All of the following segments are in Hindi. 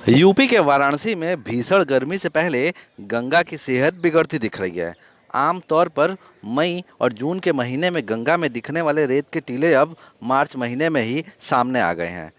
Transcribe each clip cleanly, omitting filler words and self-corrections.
यूपी के वाराणसी में भीषण गर्मी से पहले गंगा की सेहत बिगड़ती दिख रही है। आमतौर पर मई और जून के महीने में गंगा में दिखने वाले रेत के टीले अब मार्च महीने में ही सामने आ गए हैं।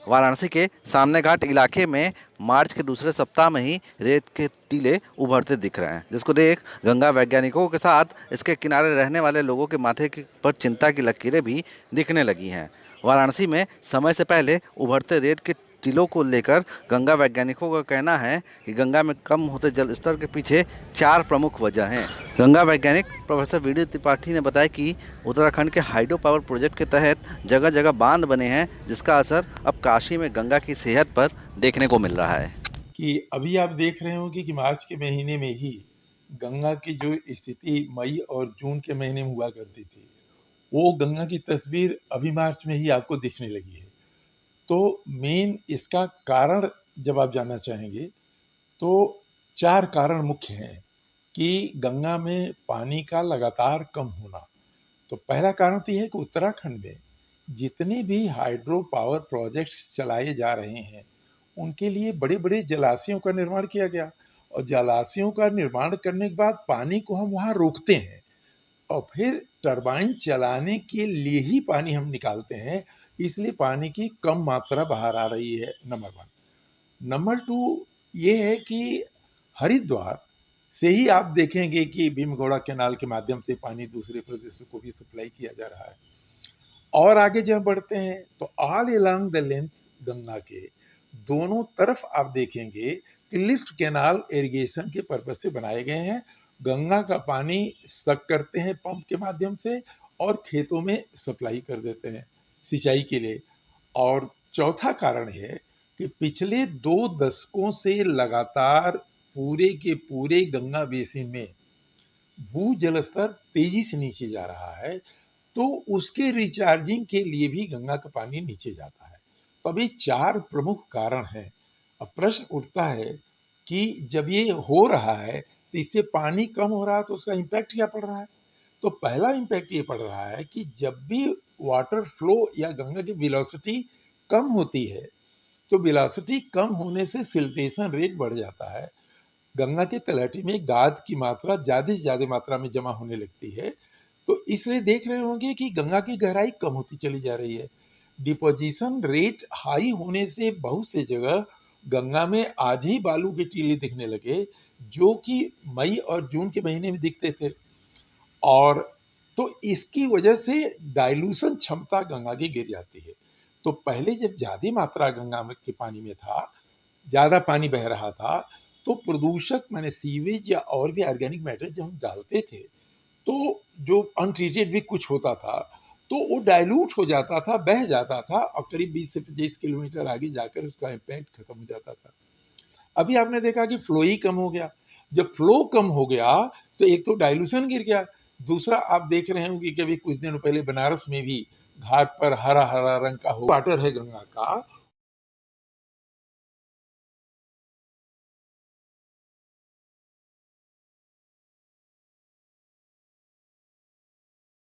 वाराणसी के सामने घाट इलाके में मार्च के दूसरे सप्ताह में ही रेत के टीले उभरते दिख रहे हैं, जिसको देख गंगा वैज्ञानिकों के साथ इसके किनारे रहने वाले लोगों के पर चिंता की लकीरें भी दिखने लगी हैं। वाराणसी में समय से पहले उभरते रेत के टीलों को लेकर गंगा वैज्ञानिकों का कहना है कि गंगा में कम होते जल स्तर के पीछे चार प्रमुख वजह हैं। गंगा वैज्ञानिक प्रोफेसर वीडी त्रिपाठी ने बताया कि उत्तराखंड के हाइड्रो पावर प्रोजेक्ट के तहत जगह जगह बांध बने हैं, जिसका असर अब काशी में गंगा की सेहत पर देखने को मिल रहा है। कि अभी आप देख रहे होंगे कि मार्च के महीने में ही गंगा की जो स्थिति मई और जून के महीने में हुआ करती थी, वो गंगा की तस्वीर अभी मार्च में ही आपको दिखने लगी है। तो मेन इसका कारण जब आप जानना चाहेंगे तो चार कारण मुख्य हैं कि गंगा में पानी का लगातार कम होना। तो पहला कारण तो यह है कि उत्तराखंड में जितने भी हाइड्रो पावर प्रोजेक्ट्स चलाए जा रहे हैं, उनके लिए बड़े-बड़े जलाशयों का निर्माण किया गया और जलाशयों का निर्माण करने के बाद पानी को हम वहाँ रोकते हैं और फिर टरबाइन चलाने के लिए ही पानी हम निकालते हैं, इसलिए पानी की कम मात्रा बाहर आ रही है, नंबर 1। नंबर 2 ये है कि हरिद्वार से ही आप देखेंगे कि भीमगौड़ा कैनाल के माध्यम से पानी दूसरे प्रदेशों को भी सप्लाई किया जा रहा है। और आगे जब बढ़ते हैं तो all along the length Ganga के दोनों तरफ आप देखेंगे कि लिफ्ट कैनाल इरिगेशन के पर्पज से बनाए गए हैं। गंगा का पानी सक करते हैं पंप के माध्यम से और खेतों में सप्लाई कर देते हैं सिंचाई के लिए। और चौथा कारण है कि पिछले 2 दशकों से लगातार पूरे के पूरे गंगा बेसिन में भू जल स्तर तेजी से नीचे जा रहा है, तो उसके रिचार्जिंग के लिए भी गंगा का पानी नीचे जाता है। तो अभी 4 प्रमुख कारण हैं। अब प्रश्न उठता है कि जब ये हो रहा है तो इससे पानी कम हो रहा है तो उसका इम्पैक्ट क्या पड़ रहा है? तो पहला इम्पैक्ट ये पड़ रहा है कि जब भी वाटर फ्लो या गंगा की वेलोसिटी कम होती है, तो वेलोसिटी कम होने से सिल्टेशन रेट बढ़ जाता है। गंगा के तलहटी में गाद की मात्रा ज़्यादा से ज़्यादा मात्रा में जमा होने लगती है। तो इसलिए देख रहे होंगे कि गंगा की गहराई कम होती चली जा रही है। डिपोजिशन रेट हाई होने से बहुत से जगह गंगा में आज ही बालू के टीले दिखने लगे, जो कि मई और जून के महीने में दिखते थे। और तो इसकी वजह से डाइल्यूशन क्षमता गंगा की गिर जाती है। तो पहले जब ज़्यादा मात्रा गंगा में के पानी में था, ज़्यादा पानी बह रहा था, तो प्रदूषक माने सीवेज या और भी ऑर्गेनिक मैटर जब हम डालते थे, तो जो अनट्रीटेड भी कुछ होता था, तो वो डाइल्यूट हो जाता था, बह जाता था और करीब 20 से 25 किलोमीटर आगे जाकर उसका इम्पैक्ट खत्म हो जाता था। अभी आपने देखा कि फ्लो ही कम हो गया। जब फ्लो कम हो गया, तो एक तो डाइल्यूशन गिर गया, दूसरा आप देख रहे होंगे कि अभी कुछ दिनों पहले बनारस में भी घाट पर हरा-हरा रंग का वाटर है गंगा का,